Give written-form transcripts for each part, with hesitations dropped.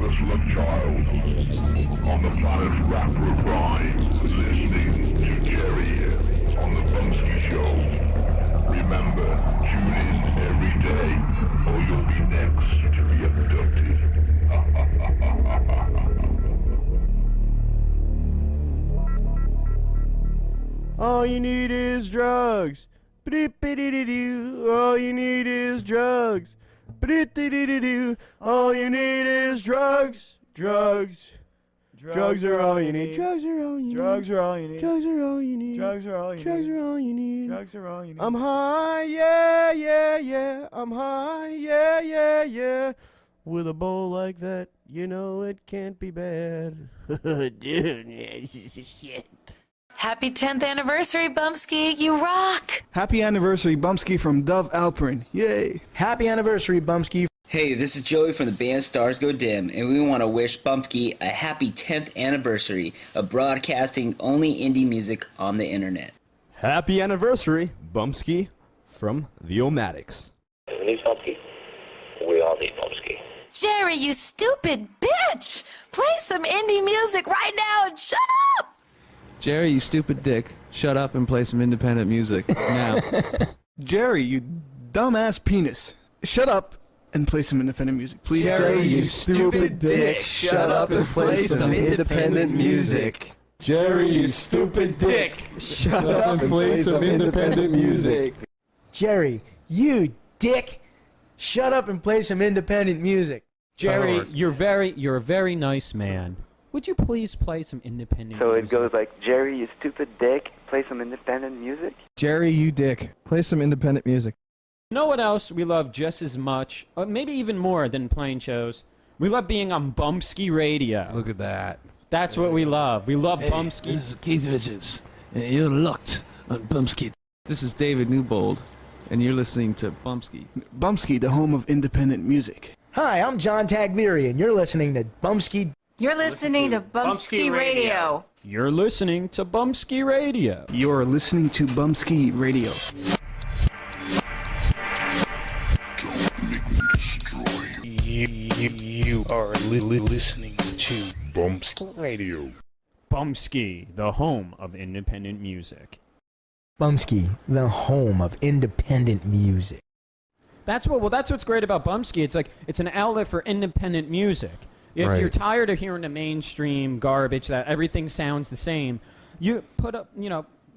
desolate child on the planet Rapper Prime, listening to Jerry on the Bumpskey Show. Remember, tune in every day, or you'll be next to be abducted. All you need is drugs. All you need is drugs. All you need is drugs. Drugs. Drugs are all you need. Drugs are all you need. Drugs are all you need. Drugs are all you need. Drugs are all you need. Drugs are all you need. Drugs are all you need. I'm high, yeah, yeah, yeah. I'm high, yeah, yeah, yeah. With a bowl like that, you know it can't be bad. Dude, this is shit. Happy 10th anniversary, Bumpskey. You rock. Happy anniversary, Bumpskey from Dove Alperin. Yay. Happy anniversary, Bumpskey. Hey, this is Joey from the band Stars Go Dim, and we want to wish Bumpskey a happy 10th anniversary of broadcasting only indie music on the internet. Happy anniversary, Bumpskey from the Omatics. We need Bumpskey. We all need Bumpskey. Jerry, you stupid bitch. Play some indie music right now and shut up. Jerry, you stupid dick. Shut up and play some independent music now. Jerry, you dumbass penis. Shut up and play some independent music, please. Jerry, you stupid dick. Shut up and play some independent music. Jerry, you stupid dick. Shut up and play some independent music. Jerry, you dick. Shut up and play some independent music. Jerry, you're a very nice man. Would you please play some independent music? So it goes like, Jerry, you stupid dick, play some independent music? Jerry, you dick. Play some independent music. You know what else we love just as much, or maybe even more than playing shows? We love being on Bumpskey Radio. Look at that. That's what we love. We love Bumpskey. This is Keith Richards, and you're locked on Bumpskey. This is David Newbold, and you're listening to Bumpskey. Bumpskey, the home of independent music. Hi, I'm John Taglieri, and you're listening to Bumpskey. You're listening to Bumpskey Radio. You're listening to Bumpskey Radio. You're listening to Bumpskey Radio. You are listening to Bumpskey Radio. Bumpskey, the home of independent music. Bumpskey, the home of independent music. That's what's great about Bumpskey. It's like it's an outlet for independent music. If you're tired of hearing the mainstream garbage that everything sounds the same, you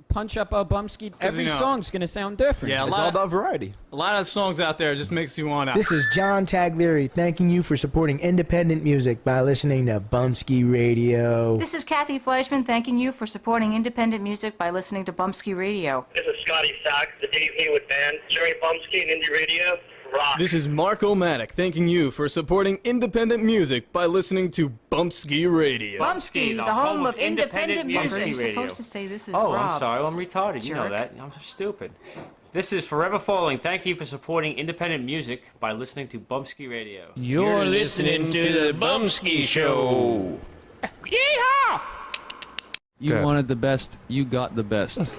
punch up a Bumpskey. Every song's gonna sound different. Yeah, it's all about variety. A lot of songs out there just makes you want to. This is John Taglieri thanking you for supporting independent music by listening to Bumpskey Radio. This is Kathy Fleischman thanking you for supporting independent music by listening to Bumpskey Radio. This is Scotty Sack, the Dave Haywood Band, Jerry Bumpskey and Indie Radio. Rock. This is Mark O'Matic thanking you for supporting independent music by listening to Bumpskey Radio. Bumpskey, the home of independent music. You're supposed to say this is Rob. I'm sorry. I'm retarded. Jerk. You know that. I'm stupid. This is Forever Falling. Thank you for supporting independent music by listening to Bumpskey Radio. You're listening to the Bumpskey Show. Yeehaw! You wanted the best. You got the best.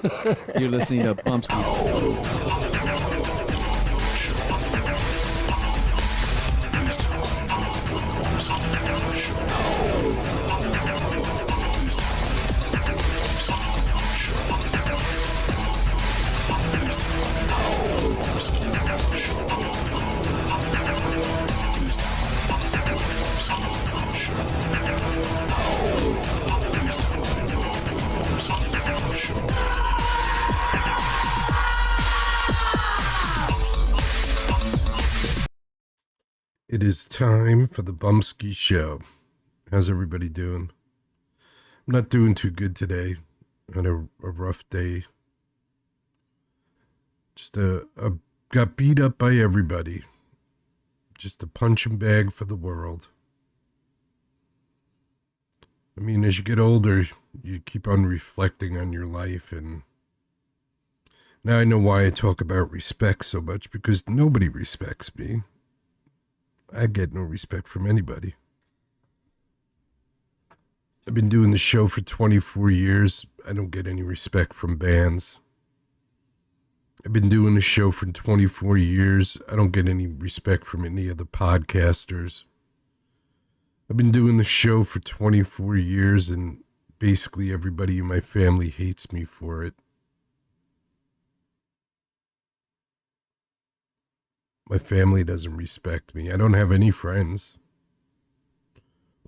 You're listening to Bumpskey. It is time for the Bumpskey Show. How's everybody doing? I'm not doing too good today. I had a rough day. Just got beat up by everybody. Just a punching bag for the world. I mean, as you get older, you keep on reflecting on your life, and now I know why I talk about respect so much, because nobody respects me. I get no respect from anybody. I've been doing the show for 24 years. I don't get any respect from bands. I've been doing the show for 24 years. I don't get any respect from any of the podcasters. I've been doing the show for 24 years, and basically everybody in my family hates me for it. My family doesn't respect me. I don't have any friends.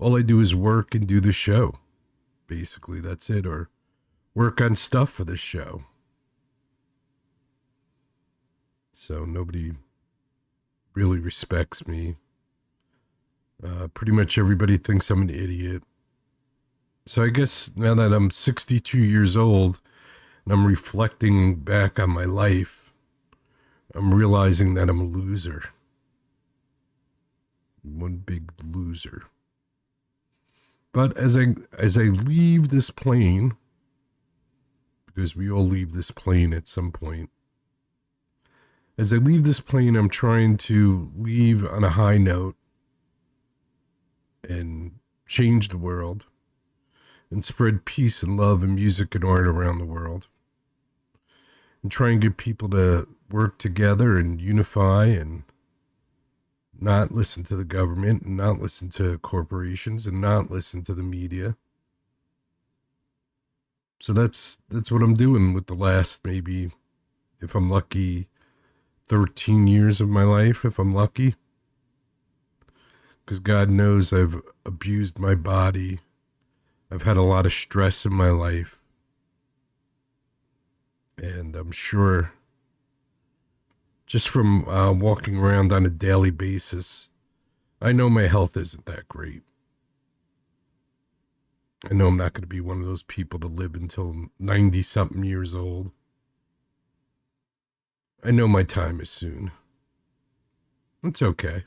All I do is work and do the show. Basically, that's it. Or work on stuff for the show. So nobody really respects me. Pretty much everybody thinks I'm an idiot. So I guess now that I'm 62 years old and I'm reflecting back on my life, I'm realizing that I'm a loser. One big loser. But as I leave this plane, because we all leave this plane at some point, as I leave this plane, I'm trying to leave on a high note and change the world and spread peace and love and music and art around the world. And try and get people to work together and unify and not listen to the government and not listen to corporations and not listen to the media. So that's what I'm doing with the last, maybe, if I'm lucky, 13 years of my life, if I'm lucky. Because God knows I've abused my body. I've had a lot of stress in my life. And I'm sure just from walking around on a daily basis, I know my health isn't that great. I know I'm not going to be one of those people to live until 90-something years old. I know my time is soon. It's okay.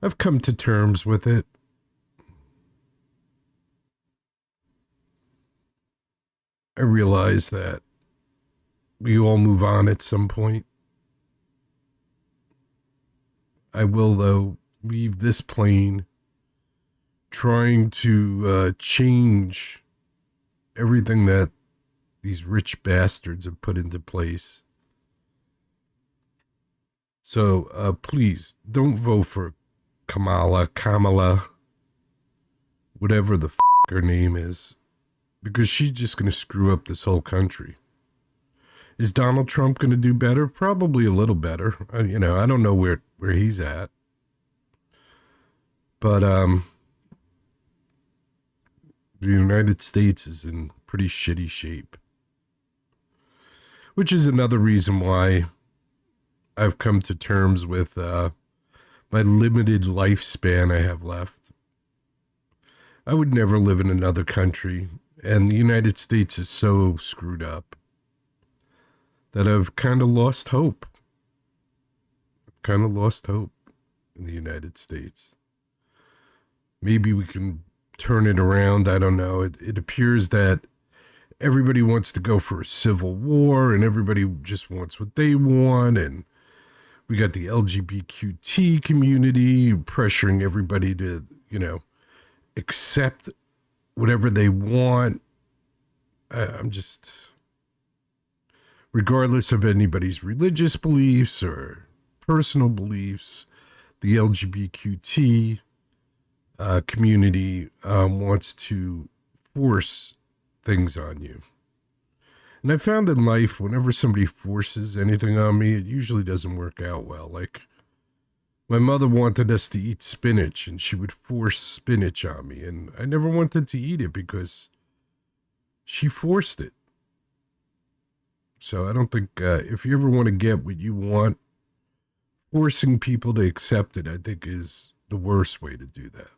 I've come to terms with it. I realize that we all move on at some point. I will, though, leave this plane trying to change everything that these rich bastards have put into place. So please, don't vote for Kamala, whatever the her name is, because she's just going to screw up this whole country. Is Donald Trump going to do better? Probably a little better. I don't know where he's at. But the United States is in pretty shitty shape. Which is another reason why I've come to terms with my limited lifespan I have left. I would never live in another country, and the United States is so screwed up that I've kind of lost hope. In the United States. Maybe we can turn it around. I don't know. It appears that everybody wants to go for a civil war, and everybody just wants what they want, and we got the LGBTQ community pressuring everybody to, accept whatever they want. I'm just, regardless of anybody's religious beliefs or personal beliefs, the LGBTQ community wants to force things on you. And I found in life, whenever somebody forces anything on me, it usually doesn't work out well. Like, my mother wanted us to eat spinach, and she would force spinach on me, and I never wanted to eat it because she forced it. So I don't think, if you ever want to get what you want, forcing people to accept it, I think, is the worst way to do that.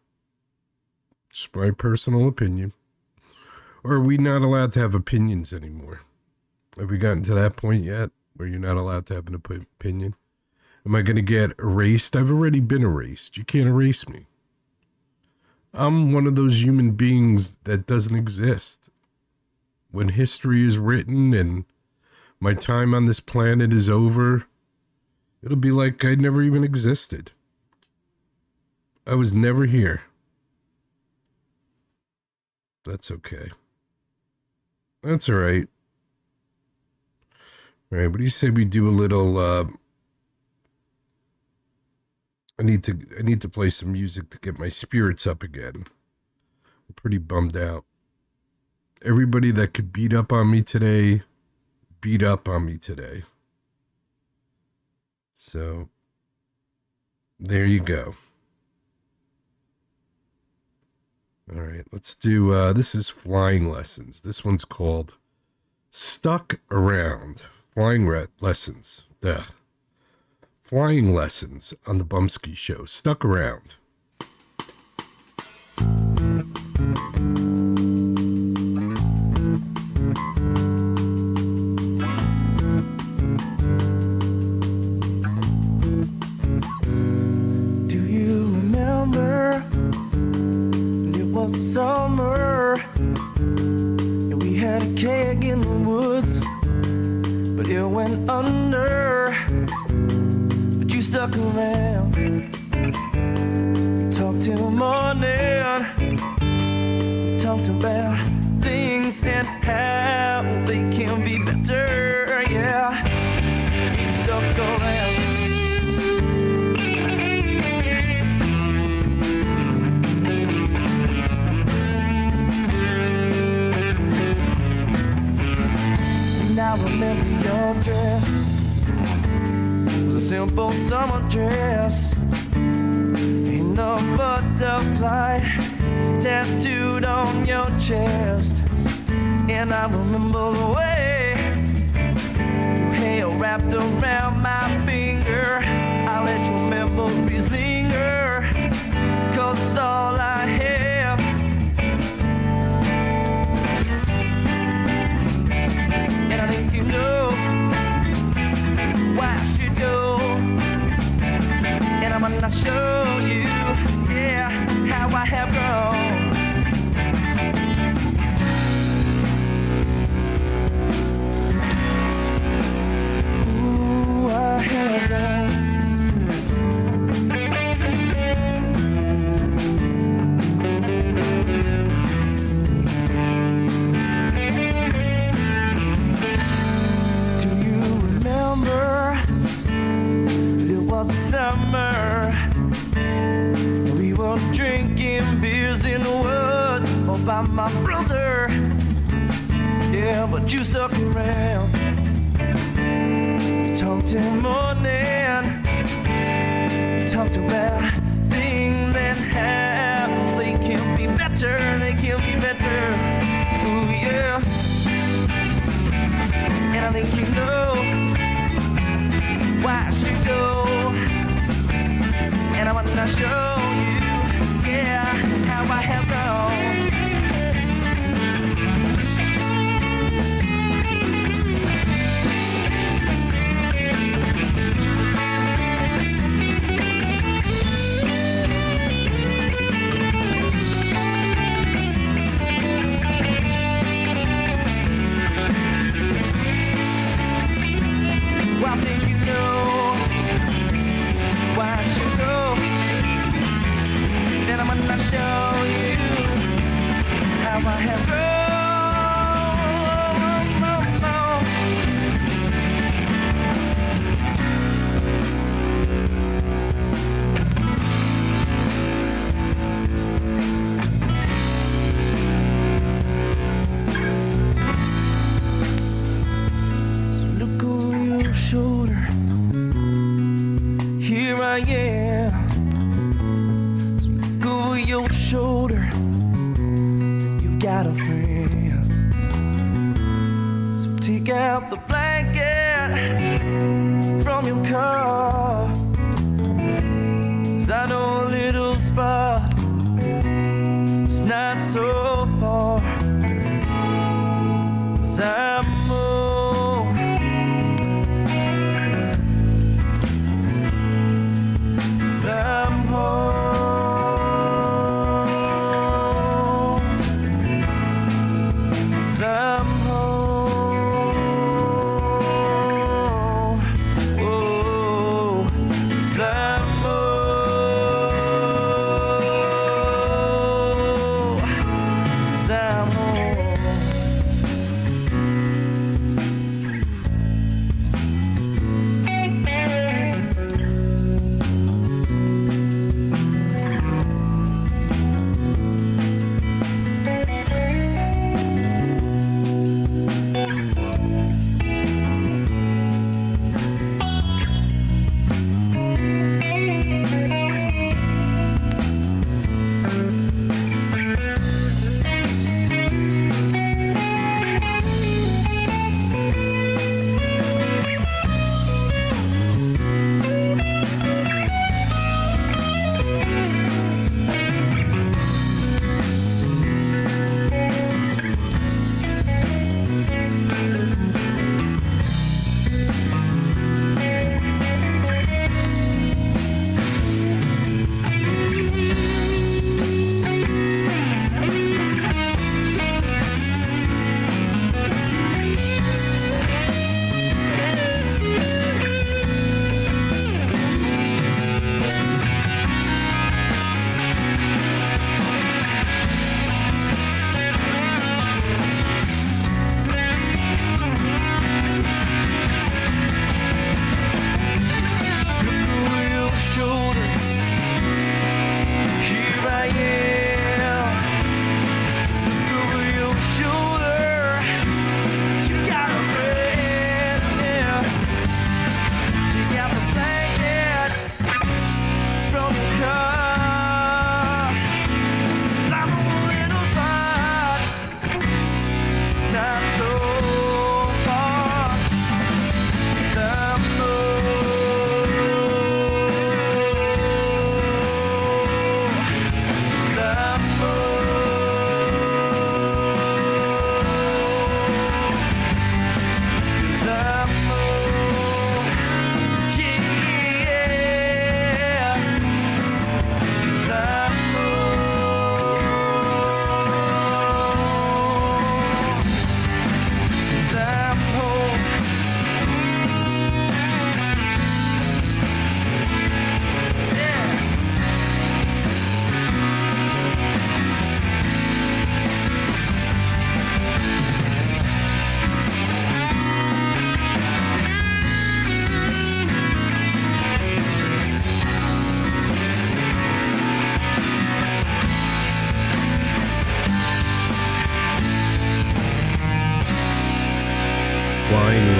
Just my personal opinion. Or are we not allowed to have opinions anymore? Have we gotten to that point yet where you're not allowed to have an opinion? Am I going to get erased? I've already been erased. You can't erase me. I'm one of those human beings that doesn't exist. When history is written and my time on this planet is over, it'll be like I never even existed. I was never here. That's okay. That's all right. All right, what do you say we do a little I need to play some music to get my spirits up again. I'm pretty bummed out. Everybody that could beat up on me today, beat up on me today. So, there you go. All right, let's do, this is Flying Lessons. This one's called Stuck Around. Flying Lessons. Duh. Flying Lessons on the Bumpskey Show. Stuck Around. Do you remember? It was summer, and we had a keg in the woods, but it went under. But you stuck around. We talked till the morning. We talked about things and how they can be better. Yeah, you stuck around. I remember your dress. It was a simple summer dress. Ain't no butterfly tattooed on your chest. And I remember the way your hair wrapped around my finger. I let your memories linger, 'cause it's all I have. And I think you know why I should go. And I'm gonna show you, yeah, how I have grown. Ooh, I have grown. It was summer. We were drinking beers in the woods all by my brother. Yeah, but you stuck around. We talked till morning. We talked about things and how they can be better. They can be better. Ooh, yeah. And I think you know why I should go. And I wanna show you, yeah, how I have grown. Well, I think you know why I should go. And I'm gonna show you how I have grown. So look over your shoulder. Here I am. So look over your shoulder. You've got a friend. So take out the blanket from your car. 'Cause I know a little spot. It's not so far. 'Cause I'm home. I'm home. I'm home. Whoa. I'm home.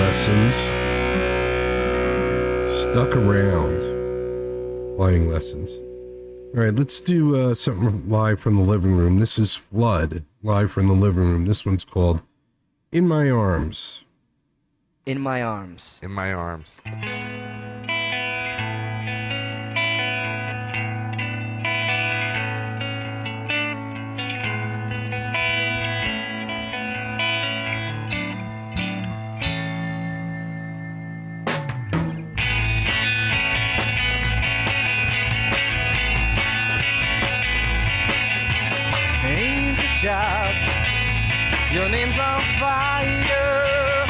lessons. Stuck around. Flying lessons. All right, let's do something live from the living room. This is Flood, live from the living room. This one's called In My Arms. In my arms. In my arms. Angel child, your name's on fire,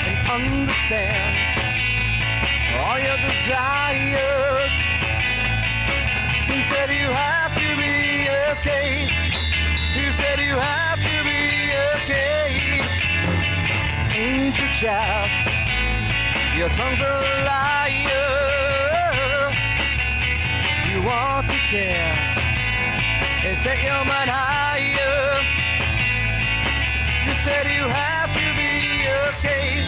and understand all your desires. You said you have to be okay. You said you have to be okay. Angel child, your tongue's a liar. You want to care and set your mind higher. You said you have to be okay.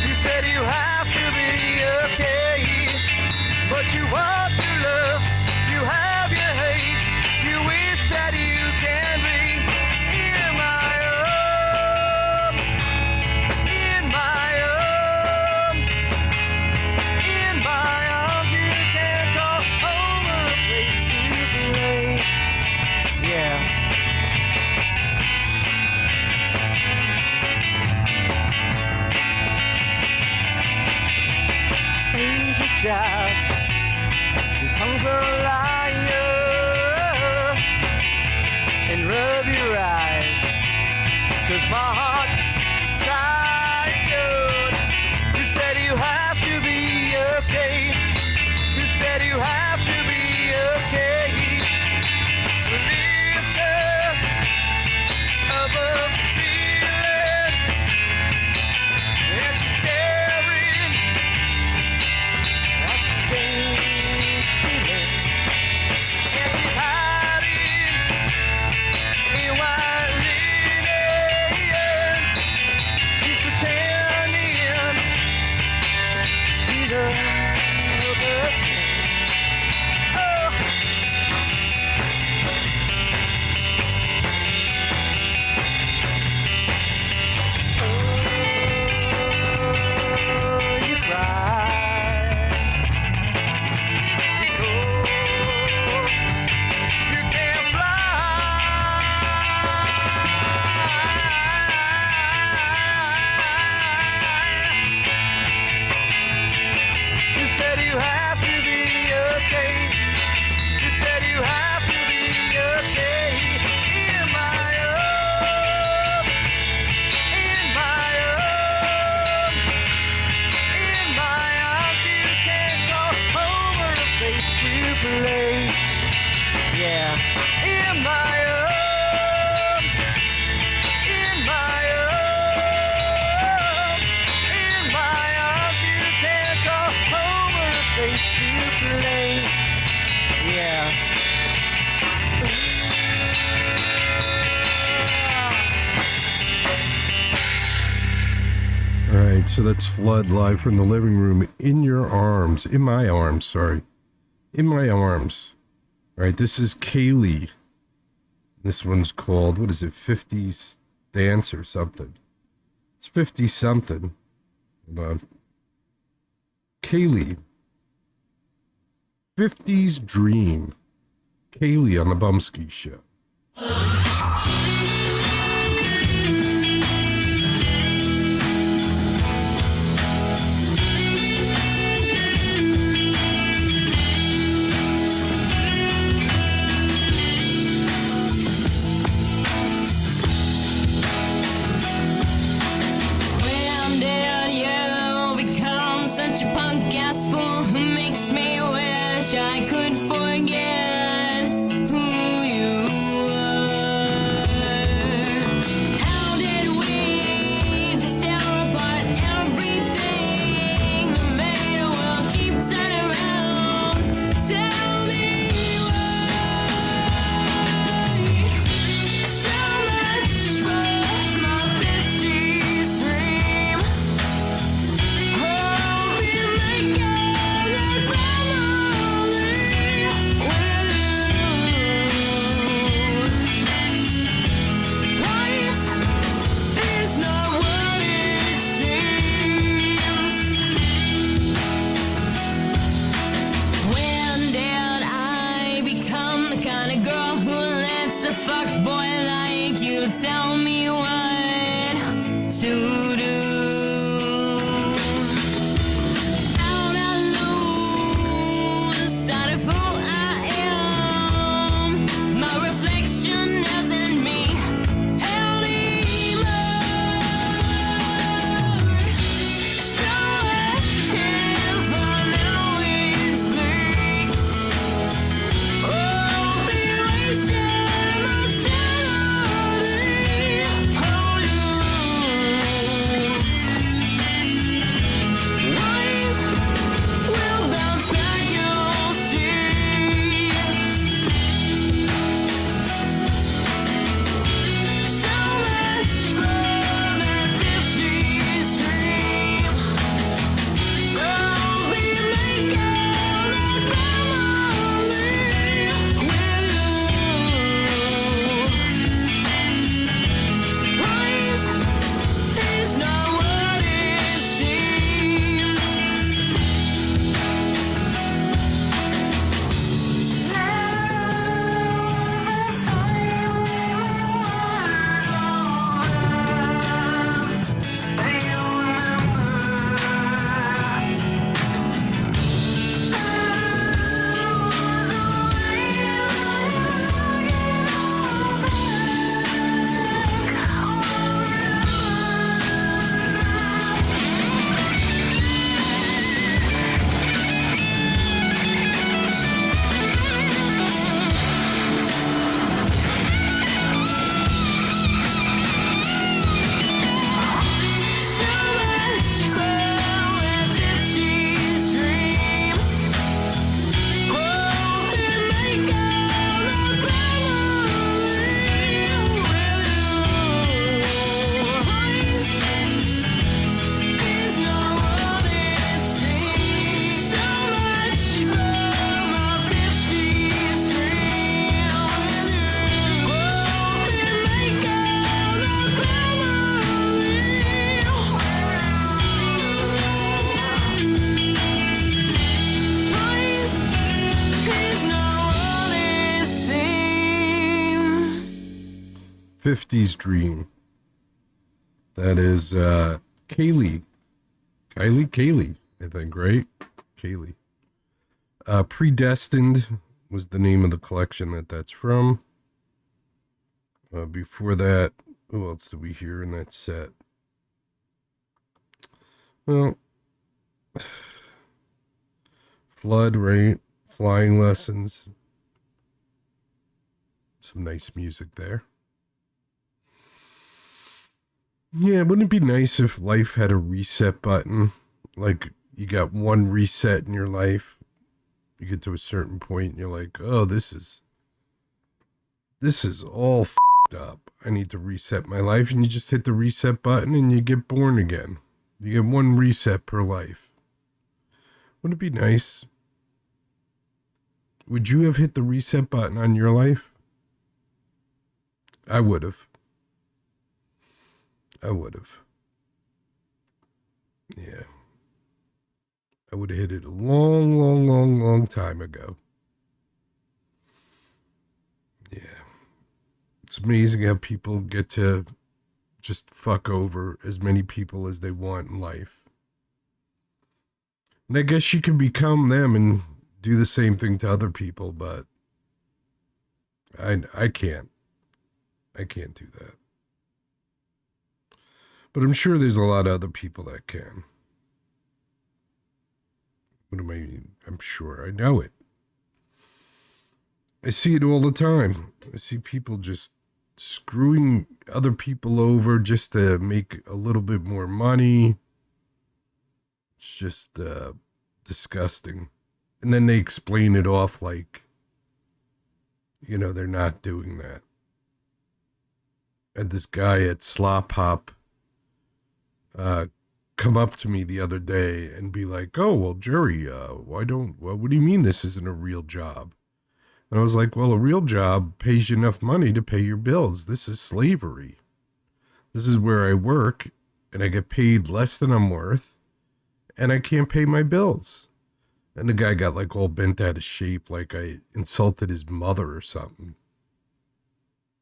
You said you have to be okay. But you want to love, you have your hate. You wish that you can be in my arms. In my arms. In my arms. You can call home a place to play. Yeah. Angel child, your tongue's a liar, and rub your eyes, 'cause my heart's tired. You said you have to be okay. You said you have to be okay. Listen above feelings, and she's staring at the stained ceiling, and she's hiding in white linens. She's pretending she's a person. Oh. You cry because you can't fly. You said you have to be okay. You said you have to be okay. In my arms. In my arms. In my arms. You can go home or a place to play. Yeah. In my arms. In my arms. In my arms. You can go home or a place to play. Yeah. All right, so that's Flood live from the living room. In your arms. In my arms, sorry. In my arms. All right, this is Kaylee. This one's called, what is it, 50s Dance or something. It's 50 something. Hold on. Kaylee. 50s Dream. Kaylee on the Bumpskey Show. When I'm dead, you become such a punk ass fool who makes me wish I could forget who you were. How did we just tear apart everything that made the world keep turning around? Tell me why. So much for my 50s dream. tell me what to do. Out alone, inside of who I am, my reflection isn't me anymore. So if I'll always be, oh, be wasting my sanity on you. Life will bounce back, you'll see. So much fun at 50's dream. I'll be making a family with you. Life is not what it seems. So much fun with 50's dream. Oh, be making a family with you. Life is not what it seems. So much fun with 50's dream. Oh, be making a Life is not what it seems. 50s Dream. That is Kaylee. Kaylee, I think, right? Kaylee. Predestined was the name of the collection that's from. Before that, who else did we hear in that set? Well, Flood, right? Flying Lessons. Some nice music there. Yeah, wouldn't it be nice if life had a reset button? Like, you got one reset in your life. You get to a certain point and you're like, oh, this is all f***ed up. I need to reset my life. And you just hit the reset button and you get born again. You get one reset per life. Wouldn't it be nice? Would you have hit the reset button on your life? I would have. Yeah. I would have hit it a long time ago. Yeah. It's amazing how people get to just fuck over as many people as they want in life. And I guess you can become them and do the same thing to other people, but I can't. I can't do that. But I'm sure there's a lot of other people that can. I'm sure. I know it. I see it all the time. I see people just screwing other people over just to make a little bit more money. It's just disgusting. And then they explain it off like, you know, they're not doing that. I had this guy at Slop Hop come up to me the other day and be like, oh, well, Jerry, what do you mean this isn't a real job? And I was like, well, a real job pays you enough money to pay your bills. This is slavery. This is where I work and I get paid less than I'm worth and I can't pay my bills. And the guy got like all bent out of shape, like I insulted his mother or something.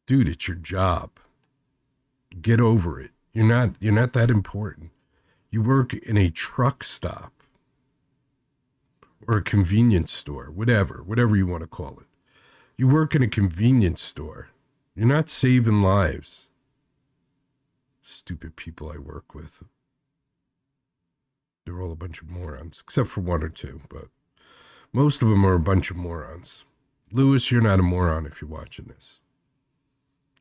Dude, it's your job. Get over it. You're not that important. You work in a truck stop or a convenience store, whatever you want to call it. You work in a convenience store. You're not saving lives. Stupid people I work with. They're all a bunch of morons, except for one or two, but most of them are a bunch of morons. Lewis, you're not a moron if you're watching this,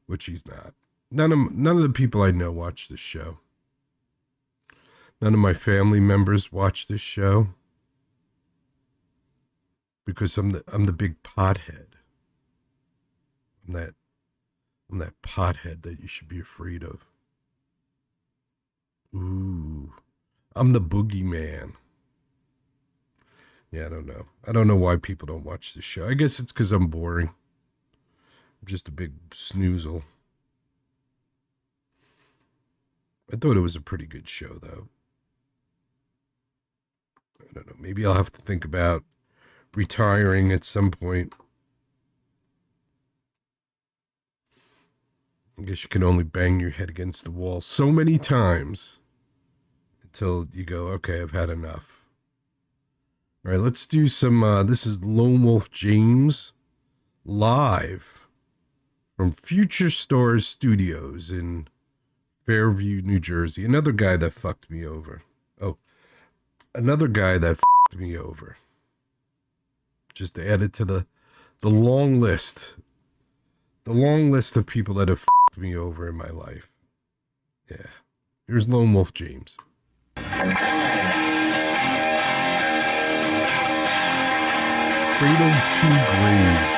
which he's not. None of the people I know watch this show. None of my family members watch this show because I'm the big pothead. I'm that pothead that you should be afraid of. Ooh, I'm the boogeyman. Yeah, I don't know. I don't know why people don't watch this show. I guess it's because I'm boring. I'm just a big snoozle. I thought it was a pretty good show, though. I don't know. Maybe I'll have to think about retiring at some point. I guess you can only bang your head against the wall so many times until you go, okay, I've had enough. All right, let's do some, this is Lone Wolf James live from Future Stars Studios in Fairview, New Jersey. Another guy that fucked me over. Oh, another guy that fucked me over. Just to add it to the long list. The long list of people that have fucked me over in my life. Yeah. Here's Lone Wolf James. Cradle to Grave.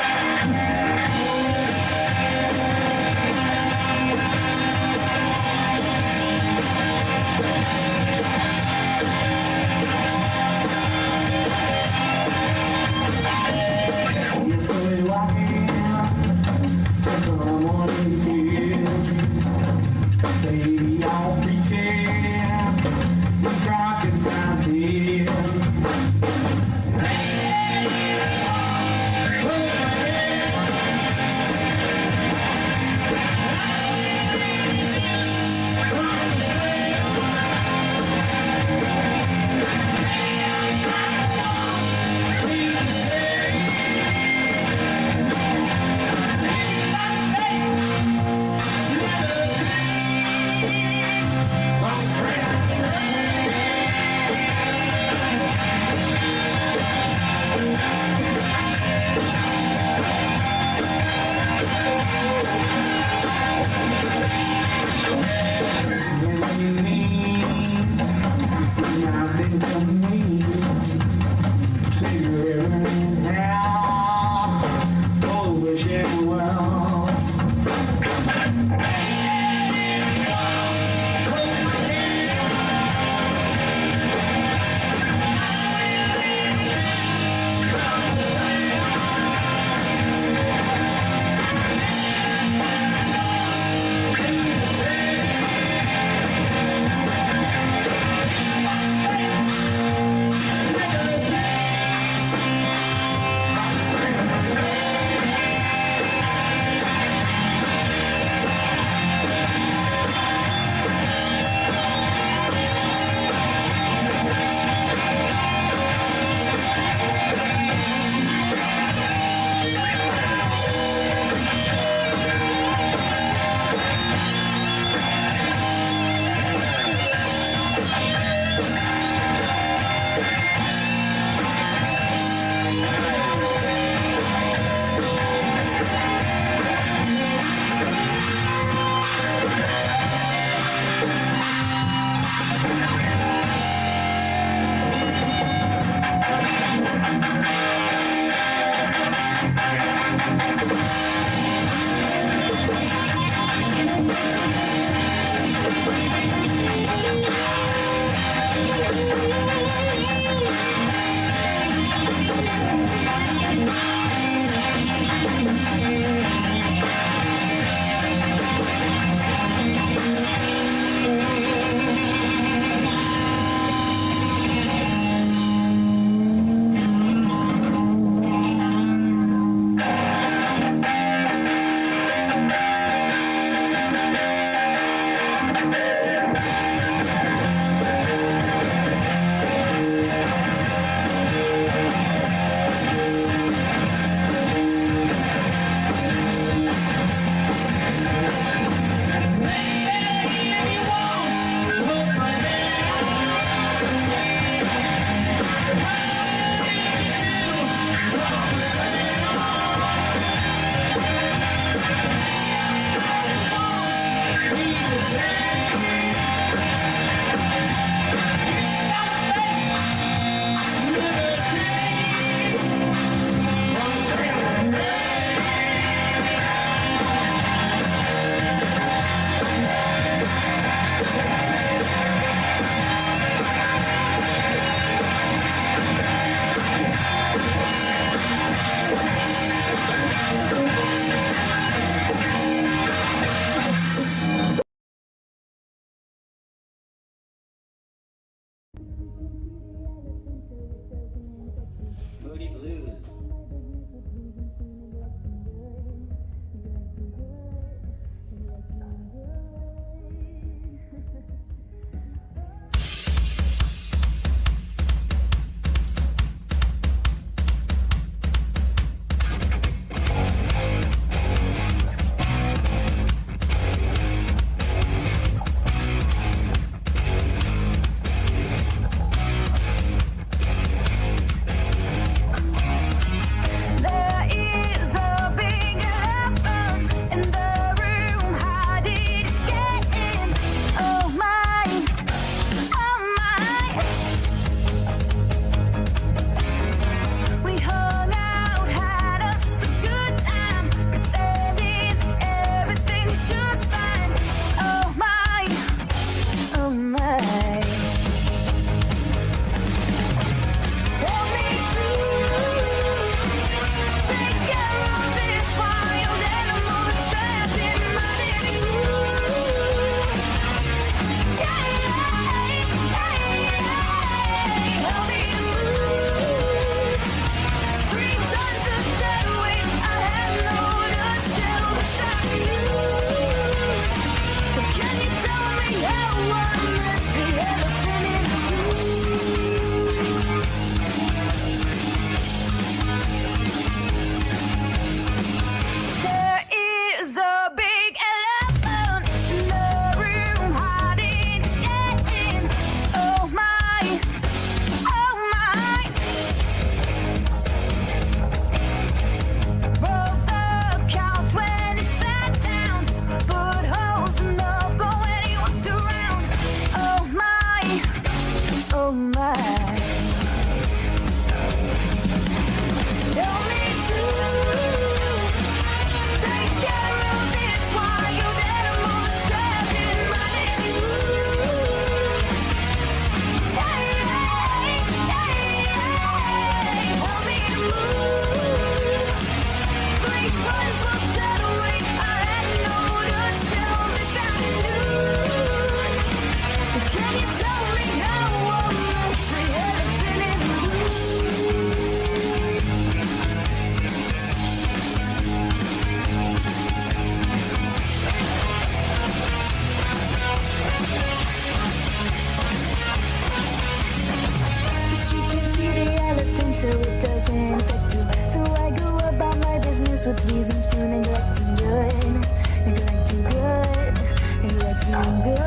excuse with reasons to neglecting good, neglecting good, neglecting good.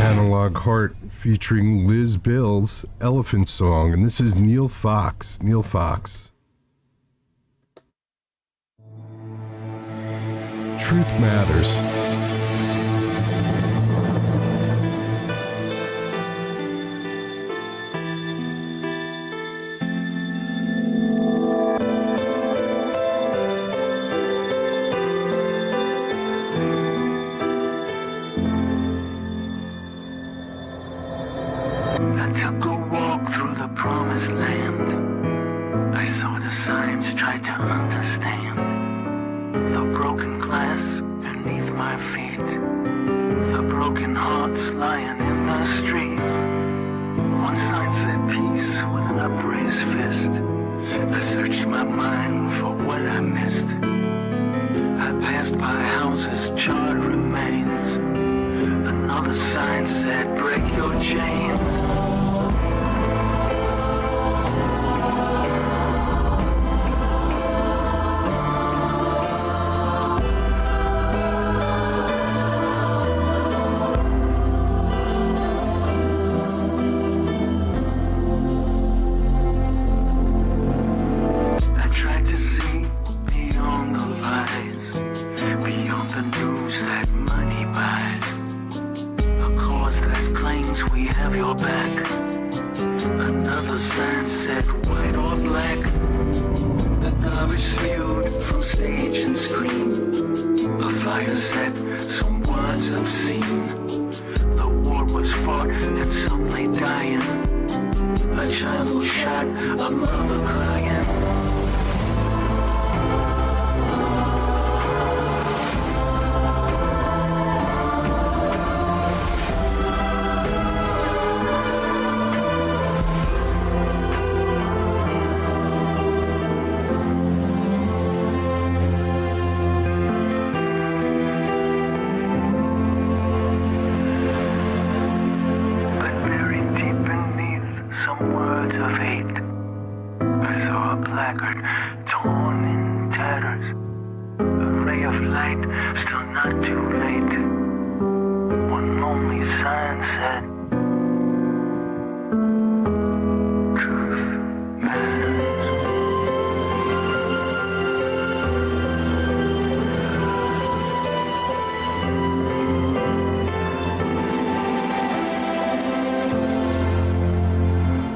Analog Heart featuring Liz Bill's Elephant Song, and this is Neil Fox. Neil Fox. Truth Matters. I took a walk through the promised land. I saw the signs, tried to understand the broken glass beneath my feet, the broken hearts lying in the street. One sign said peace with an upraised fist. I searched my mind for what I missed. I passed by houses, charred remains. Another sign said break your chains. I tried to see beyond the lies, beyond the news that money buys. A cause that claims we have your back. Another sign said white or black. The garbage spewed from stage and screen. A fire said some words obscene. The war was fought and some lay dying. A child who shot, a mother crying. Of hate, I saw a placard torn in tatters, a ray of light, still not too late. One lonely sign said, truth matters.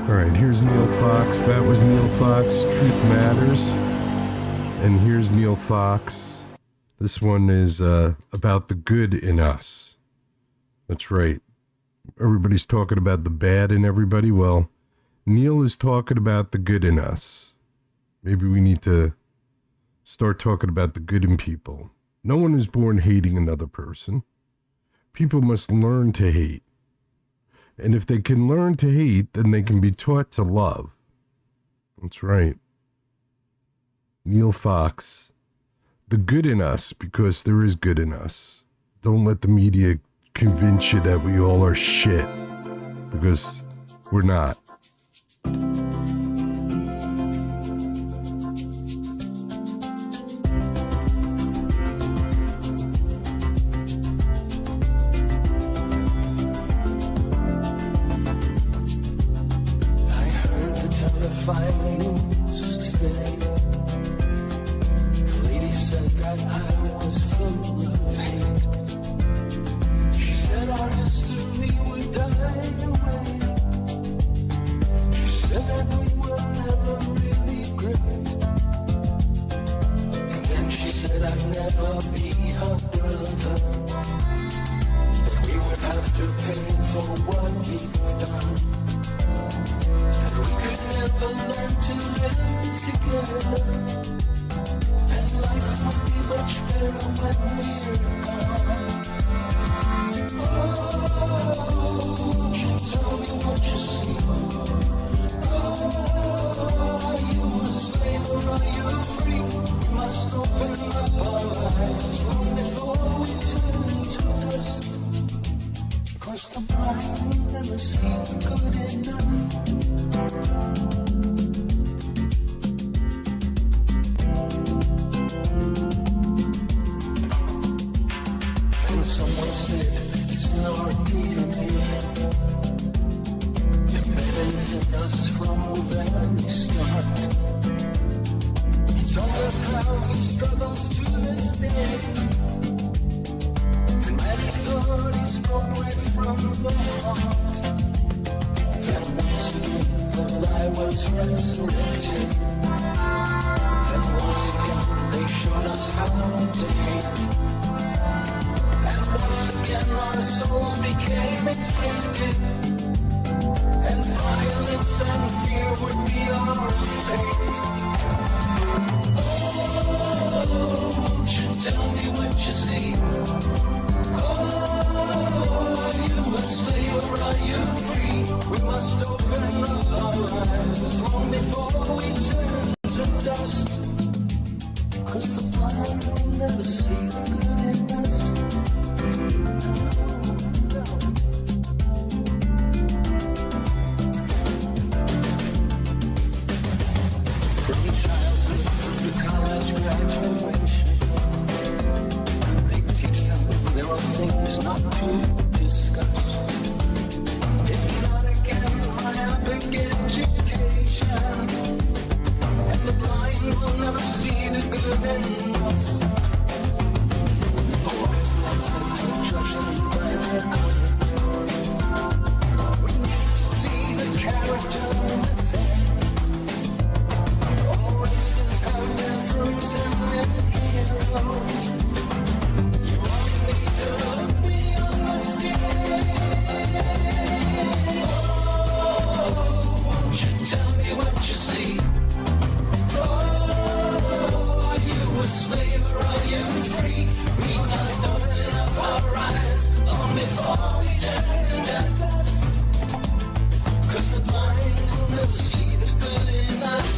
Alright, here's Neil Fox. That was Neil Fox, Truth Matters. And here's Neil Fox. This one is about the good in us. That's right. Everybody's talking about the bad in everybody. Well, Neil is talking about the good in us. Maybe we need to start talking about the good in people. No one is born hating another person. People must learn to hate. And if they can learn to hate, then they can be taught to love. That's right. Neil Fox. The good in us, because there is good in us. Don't let the media convince you that we all are shit, because we're not. Terrifying news today. The lady said that I was full of hate. She said our history was after paying for what we've done. And we could never learn to live together. And life would be much better when we're gone. Oh, won't you tell me what you see? Oh, are you a slave or are you free? We must open up our eyes long before we turn to dust. 'Cause the blind will never see the good in us. And someone said it's in our DNA, embedded in us from the very start. He told us how he struggles to this day, and when he thought he spoke right from the heart, then once again the lie was resurrected. Then once again they showed us how to hate. And once again our souls became infected, and violence and fear would be our fate. Oh, won't you tell me what you see? Oh, are you a slave or are you free? We must open up our eyes long before we turn to dust. 'Cause the blind will never see the good in us. From childhood to college graduation, they teach them there are things not to discuss. Hypnotic and myopic education, and the blind will never see the good in us. The wise man said to judge them by their conduct. We need to see the character within. All races have their fruits and their heroes. You only need to look beyond the skin. Oh, won't you tell me what you see? Oh, are you a slave or are you free? We must open up our eyes long before we turn to dust. 'Cause the blind will never see the good in us.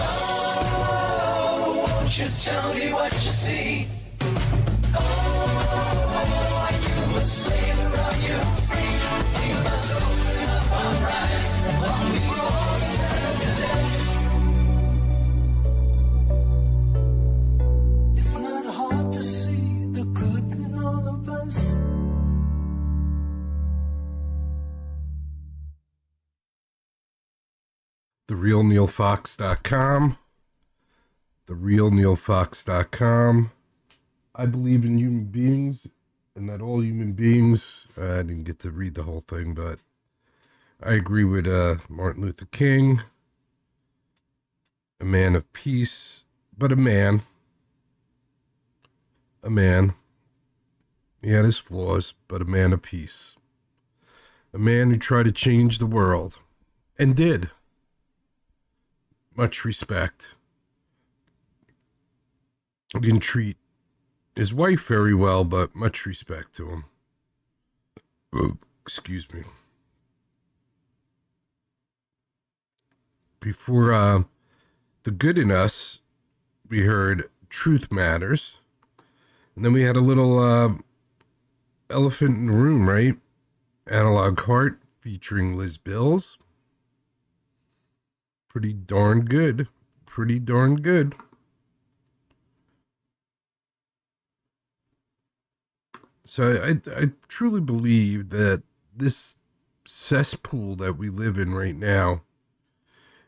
Oh, won't you tell me what you see? Oh, are you a slave or are you free? We must open up our eyes long before we turn to dust. It's not hard to see the good in all of us. TheRealNeilFox.com. TheRealNeilFox.com. I believe in human beings and that all human beings, I didn't get to read the whole thing, but I agree with Martin Luther King, a man of peace, but a man. He had his flaws, but a man of peace. A man who tried to change the world, and did. Much respect. He didn't treat his wife very well, but much respect to him. Oh, excuse me. Before The Good in Us, we heard Truth Matters. And then we had a little Elephant in the Room, right? Analog Heart featuring Liz Bills. Pretty darn good. Pretty darn good. So I truly believe that this cesspool that we live in right now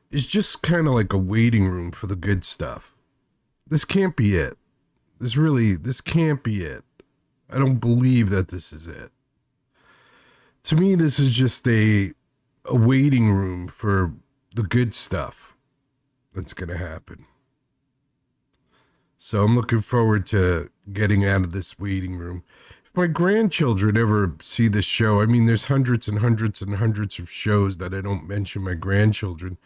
is just kind of like a waiting room for the good stuff. This can't be it. This can't be it. I don't believe that this is it. To me, this is just a waiting room for the good stuff. that's going to happen. So I'm looking forward to getting out of this waiting room. If my grandchildren ever see this show, I mean, there's hundreds and hundreds and hundreds of shows that I don't mention my grandchildren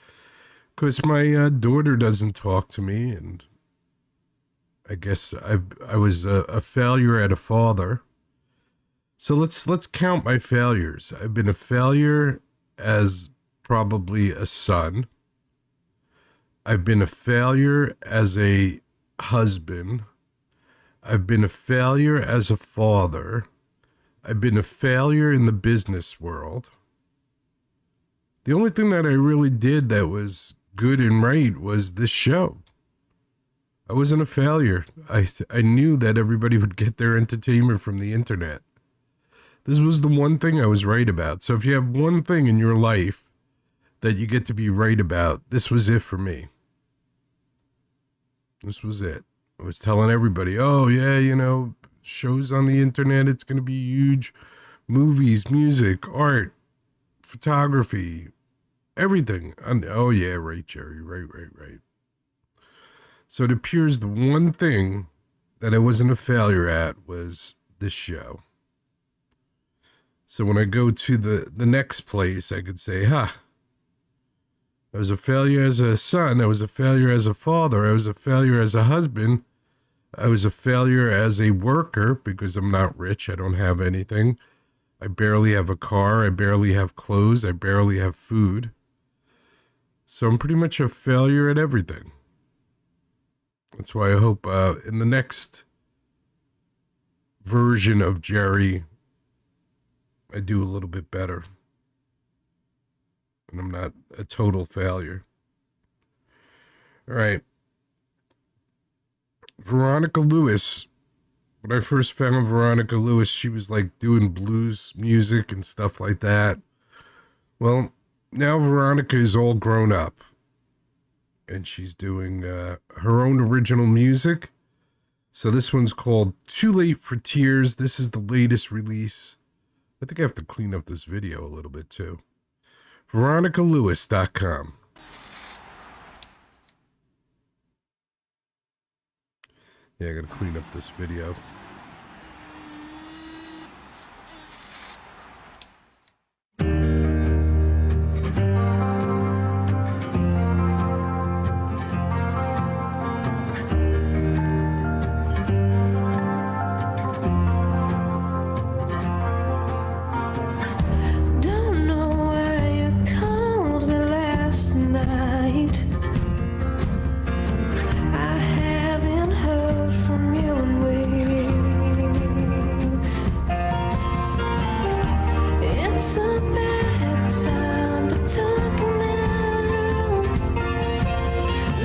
because my daughter doesn't talk to me, and I guess I was a failure at a father. So let's count my failures. I've been a failure as probably a son. I've been a failure as a husband. I've been a failure as a father. I've been a failure in the business world. The only thing that I really did that was good and right was this show. I wasn't a failure. I knew that everybody would get their entertainment from the internet. This was the one thing I was right about. So if you have one thing in your life that you get to be right about, this was it for me. This was it. I was telling everybody, oh yeah, you know, shows on the internet, it's going to be huge. Movies, music, art, photography, everything. Oh yeah, right, Jerry, right. So it appears the one thing that I wasn't a failure at was this show. So when I go to the next place, I could say, I was a failure as a son. I was a failure as a father. I was a failure as a husband. I was a failure as a worker because I'm not rich. I don't have anything. I barely have a car. I barely have clothes. I barely have food. So I'm pretty much a failure at everything. That's why I hope in the next version of Jerry, I do a little bit better. And I'm not a total failure. All right. Veronica Lewis. When I first found Veronica Lewis, she was like doing blues music and stuff like that. Well, now Veronica is all grown up. And she's doing her own original music. So this one's called Too Late for Tears. This is the latest release. I think I have to clean up this video a little bit too. VeronicaLewis.com. Yeah, I gotta clean up this video. Don't know why you called me last night. I haven't heard from you in weeks. It's a bad time to talk now.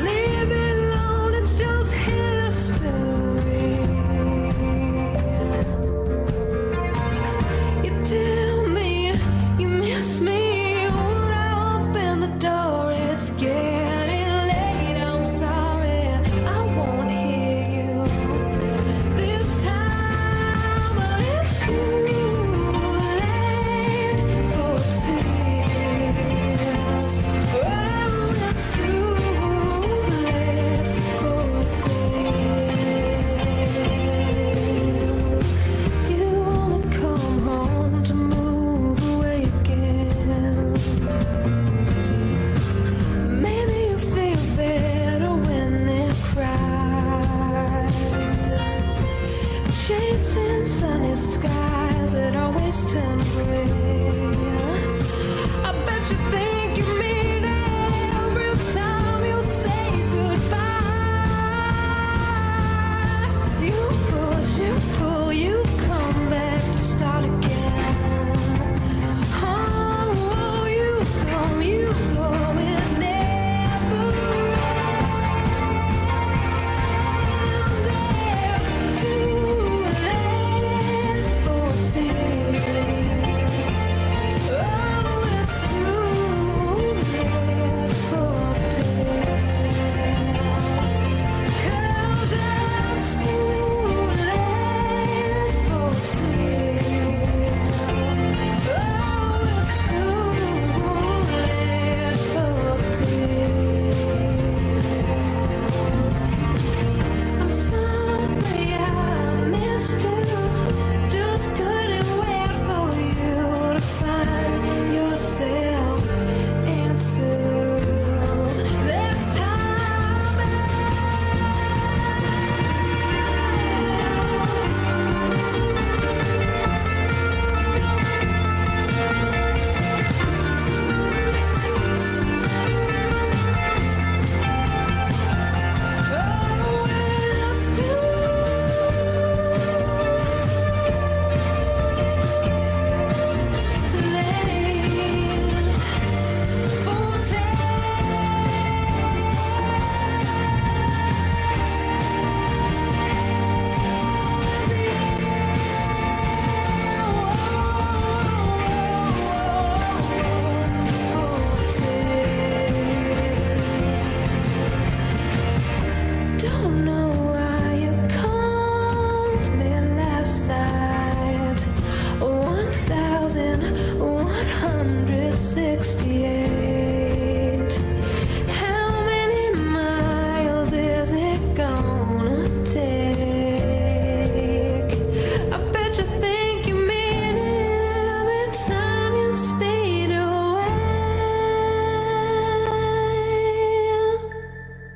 Leave it alone, it's just history. You tell me you miss me when I open the door. It's getting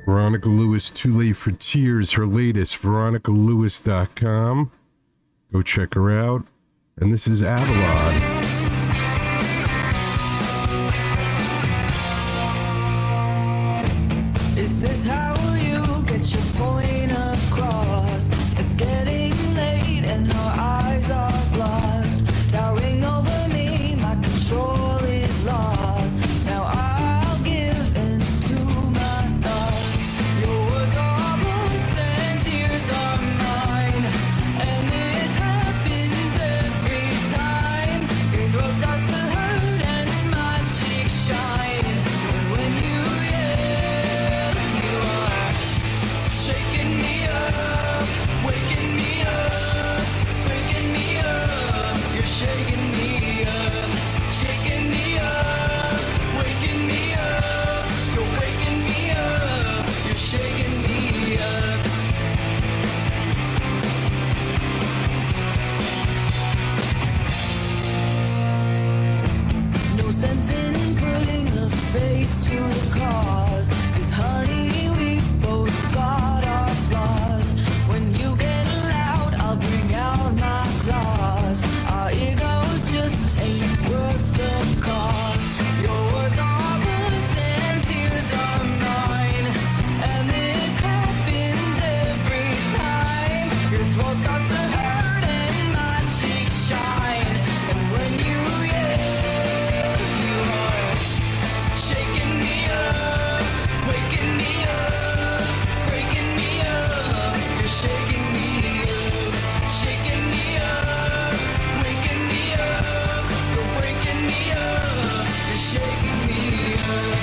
Veronica Lewis, Too Late for Tears, her latest, veronicalewis.com. Go check her out. And this is Avalon. Is this how you get your point across? It's getting late and our eyes are lost. Towering over me, my control is lost. Now I'll give in to my thoughts. Your words are bullets and tears are mine. And this happens every time. Your throat starts to hurt and my cheeks shine. And when you yell, you are shaking me up, waking me up, waking me up. You're shaking me up, shaking me up, waking me up. You're waking me up, you're shaking me up. No sense in putting a face to the cause. 'Cause honey, we've both got our flaws. When you get loud, I'll bring out my claws. Our egos just ain't worth the cost. Your words are bullets and tears are mine. And this happens every time. Your throat starts to hurt and my cheeks shine. And when you yell, you are shaking me up, waking me up, breaking me up. You're shaking me up, shaking me up, waking me up. You're waking me up, you're shaking me up.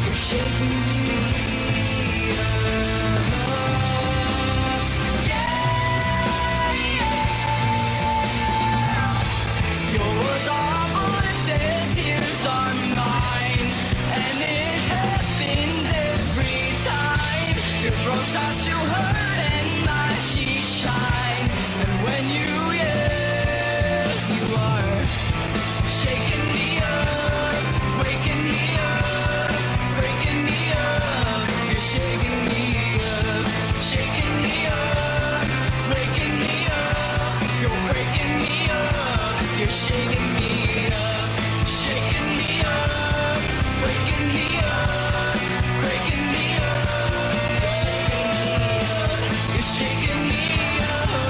You're shaking me Your words are bullets and tears are mine. And this happens every time. Your throat starts to hurt and my cheeks shine. And when you yell, you are shaking me up, waking me up, breaking me up. You're shaking me up, shaking me up, waking me up. You're breaking me up. You're shaking me up, shaking me up, waking me up, breaking me up. You're shaking me up,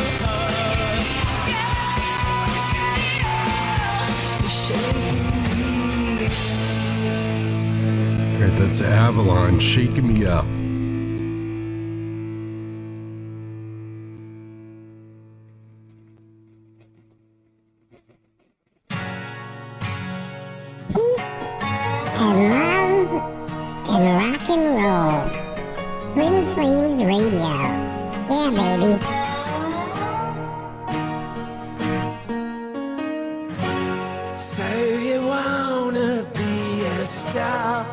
you're shaking me up. All right, that's Avalon, Shaking Me Up. And love and rock and roll. Twin Flames Radio. Yeah, baby. So you wanna be a star,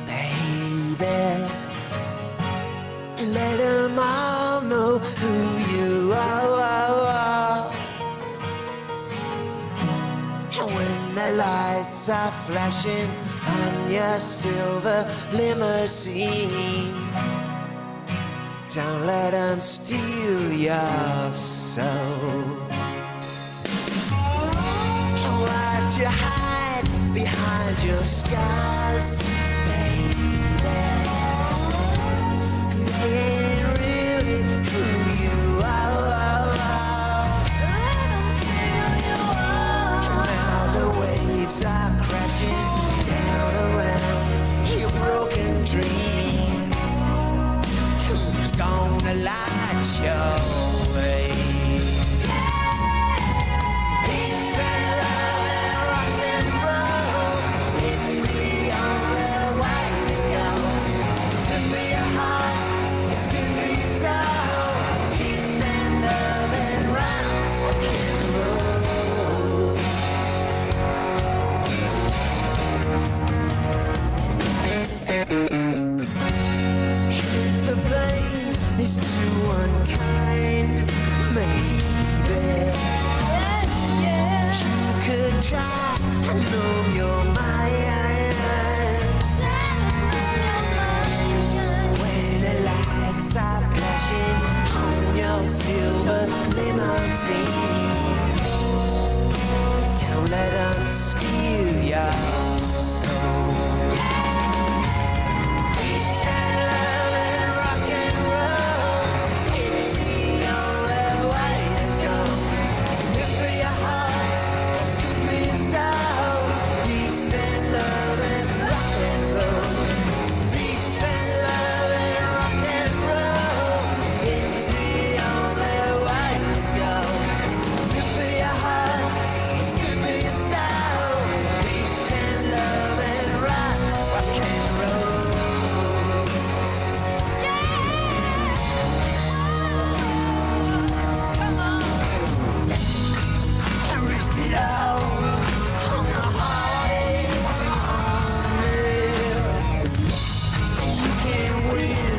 baby? Let 'em all know who you are. And when the lights are flashing on your silver limousine, don't let 'em steal your soul. And why'd you hide behind your scars, baby? They ain't really who you are. Now the waves are crashing down around your broken dreams. Who's gonna light your way? Peace and love and rock and roll, it's the only way. numb your mind. When the lights are flashing on your silver limousine, don't let them steal your soul. Peace and love and rock and roll, it's the only way to go. Good for your heart, it's good for your soul. Peace and love and rock and roll. Peace and love and rock and roll, it's the only way to go. Good for your heart, it's good for your soul. Peace and love and rock and roll. And risk it all on the heartache. And you can't win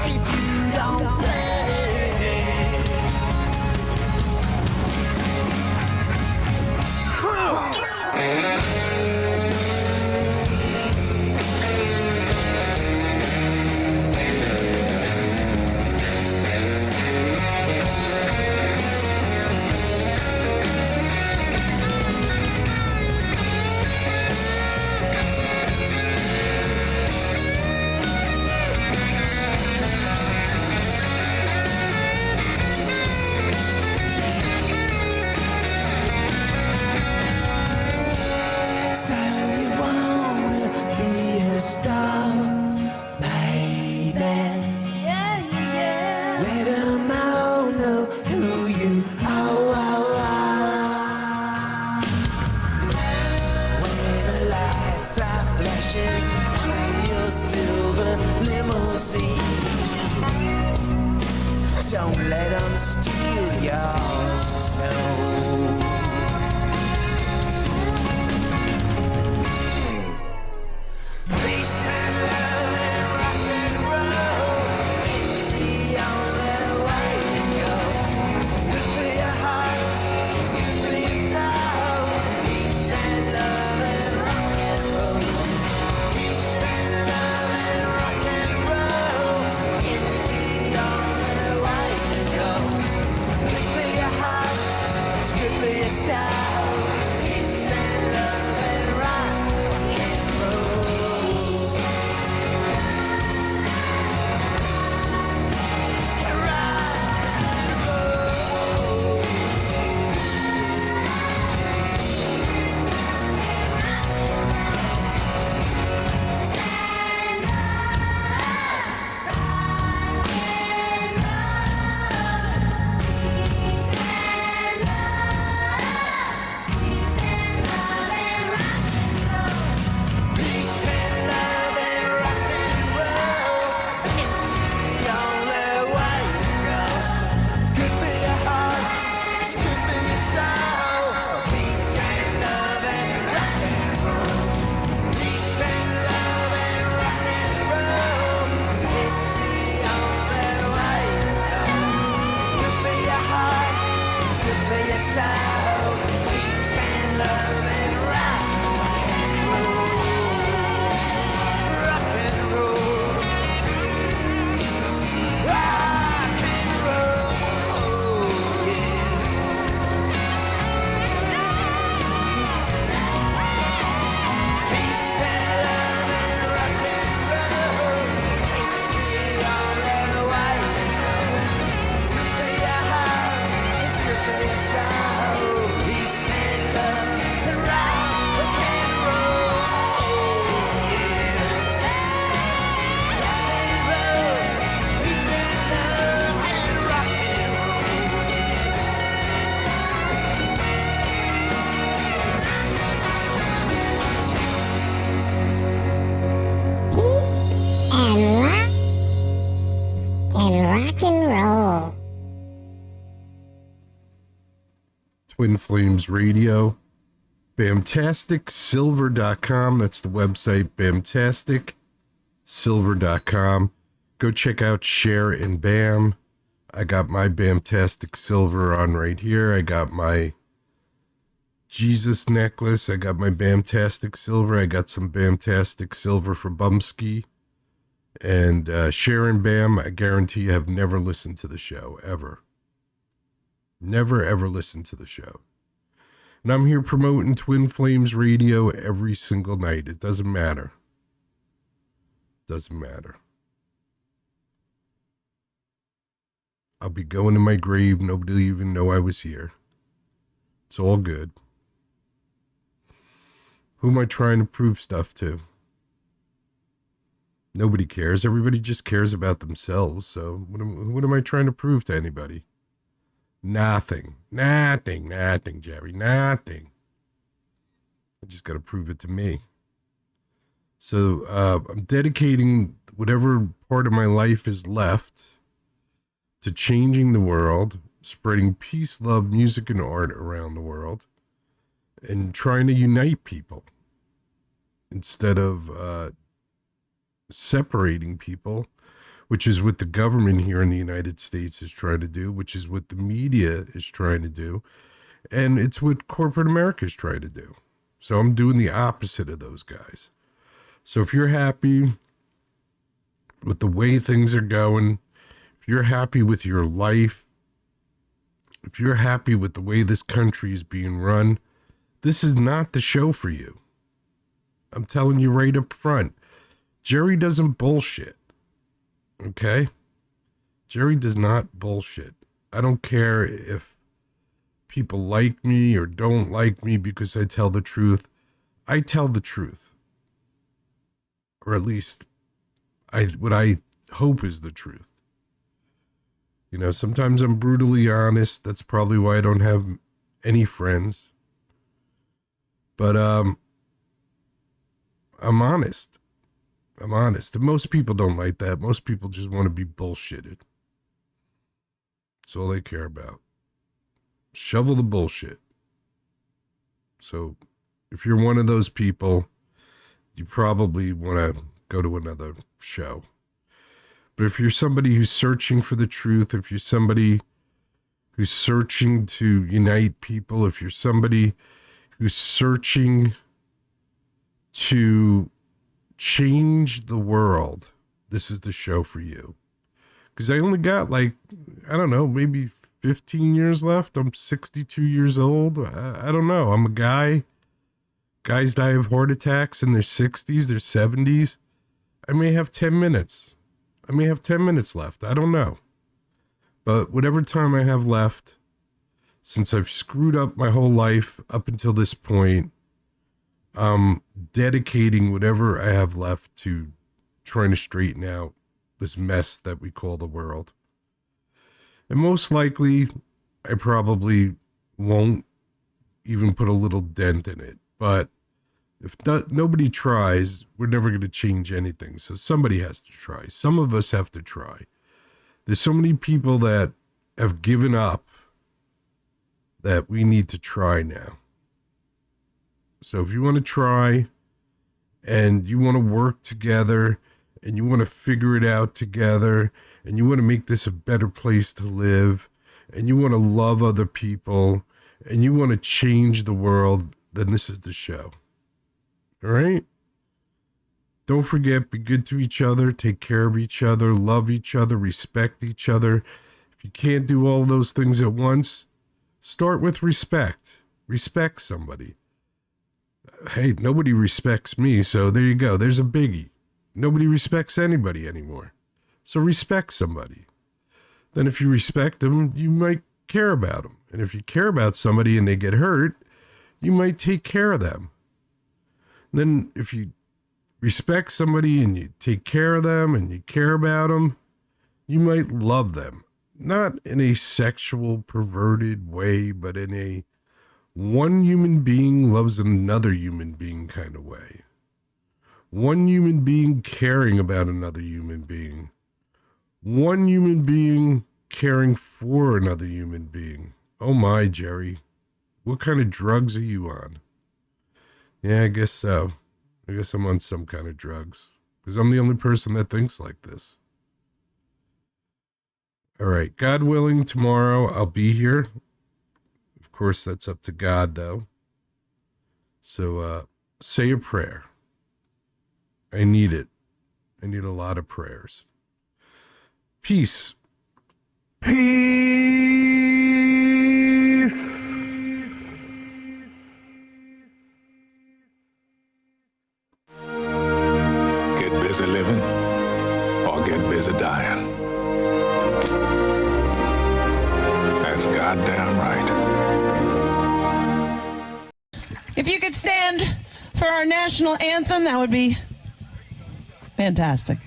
if you don't play. So you wanna be a star, baby? Let 'em all know who you are. When the lights are flashing on your silver limousine, don't let 'em steal your soul. Peace and love and rock and roll, it's the only way to go. Good for your heart, it's good for your soul. Peace and love and rock and roll. Peace and love and rock and roll, it's the only way to go. Good for your heart, it's good for your soul. Peace and love and rock and roll. Peace and love and rock and roll, it's the only way to go. Good for your heart, it's good for your soul. Peace and love and rock and roll. Peace and love and rock and roll, it's the only way to go. Good for your heart, it's good for your soul. Peace and love and rock and roll. Rock and roll. Rock and roll. Peace and love and rock and roll, it's the only way to go. Good for your heart, it's good for your soul. Peace and love and rock and roll. Rock and roll. Peace and love and rock and and rock and roll. Twin Flames Radio. BamtasticSilver.com. That's the website, BamtasticSilver.com. Go check out Share and Bam. I got my Bamtastic Silver on right here. I got my Jesus necklace. I got my Bamtastic silver. I got some Bamtastic silver for Bumpskey. And Sharon Bam, I guarantee you have never listened to the show, ever. Never, ever listened to the show. And I'm here promoting Twin Flames Radio every single night. It doesn't matter. Doesn't matter. I'll be going to my grave. Nobody will even know I was here. It's all good. Who am I trying to prove stuff to? Nobody cares. Everybody just cares about themselves. So what am I trying to prove to anybody? Nothing. Nothing, Jerry. Nothing. I just got to prove it to me. So I'm dedicating whatever part of my life is left to changing the world, spreading peace, love, music, and art around the world, and trying to unite people instead of separating people, which is what the government here in the United States is trying to do, which is what the media is trying to do, and it's what corporate America is trying to do. So I'm doing the opposite of those guys. So if you're happy with the way things are going, if you're happy with your life, if you're happy with the way this country is being run, this is not the show for you. I'm telling you right up front. Jerry doesn't bullshit. Okay? Jerry does not bullshit. I don't care if people like me or don't like me because I tell the truth. I tell the truth. Or at least what I hope is the truth. You know, sometimes I'm brutally honest. That's probably why I don't have any friends. But I'm honest. I'm honest. And most people don't like that. Most people just want to be bullshitted. That's all they care about. Shovel the bullshit. So if you're one of those people, you probably want to go to another show. But if you're somebody who's searching for the truth, if you're somebody who's searching to unite people, if you're somebody who's searching to change the world, this is the show for you. Because I only got maybe 15 years left. I'm 62 years old. I don't know. I'm a guy. Guys die of heart attacks in their 60s, their 70s. I may have 10 minutes. I may have 10 minutes left. I don't know. But whatever time I have left, since I've screwed up my whole life up until this point, I'm dedicating whatever I have left to trying to straighten out this mess that we call the world. And most likely, I probably won't even put a little dent in it. But if nobody tries, we're never going to change anything. So somebody has to try. Some of us have to try. There's so many people that have given up that we need to try now. So if you want to try and you want to work together and you want to figure it out together and you want to make this a better place to live and you want to love other people and you want to change the world, then this is the show. All right? Don't forget, be good to each other, take care of each other, love each other, respect each other. If you can't do all those things at once, start with respect. Respect somebody. Hey, nobody respects me, so there you go. There's a biggie. Nobody respects anybody anymore. So respect somebody. Then if you respect them, you might care about them. And if you care about somebody and they get hurt, you might take care of them. Then if you respect somebody and you take care of them and you care about them, you might love them. Not in a sexual, perverted way, but in a one human being loves another human being kind of way. One human being caring about another human being. One human being caring for another human being. Oh my, Jerry. What kind of drugs are you on? Yeah, I guess so. I guess I'm on some kind of drugs. Because I'm the only person that thinks like this. All right. God willing, tomorrow I'll be here. Of course, that's up to God, though. So say a prayer. I need it. I need a lot of prayers. Peace. Peace. Get busy living or get busy dying. That's goddamn right. If you could stand for our national anthem, that would be fantastic.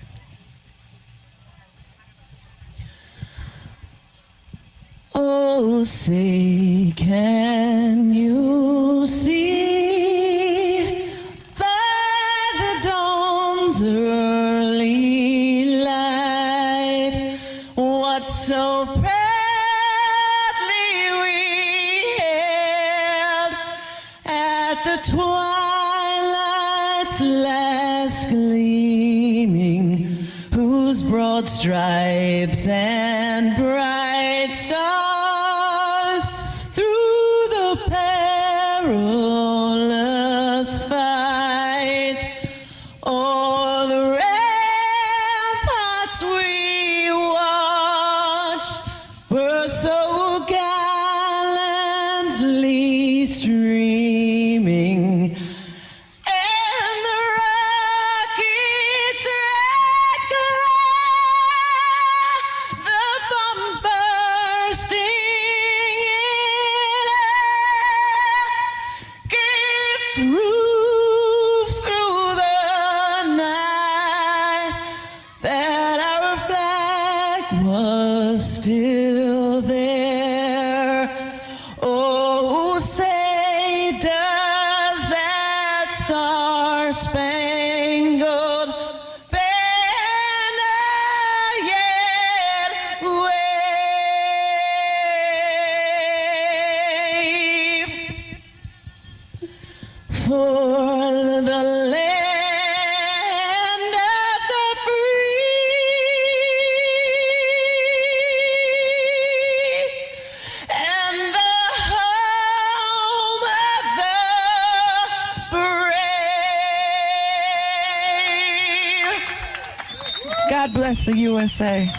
Oh, say, can you see by the dawn's early light what so proudly we hailed at the twilight's last gleaming, whose broad stripes and bright stars through the perilous fight o'er the ramparts we watched were so gallantly streaming. And the rocket's red glare, the bombs bursting in air, gave proof through the night that our flag was still there. Oh, say, does that star-spangled banner yet wave for the land of the free and the home of the brave? God bless the USA.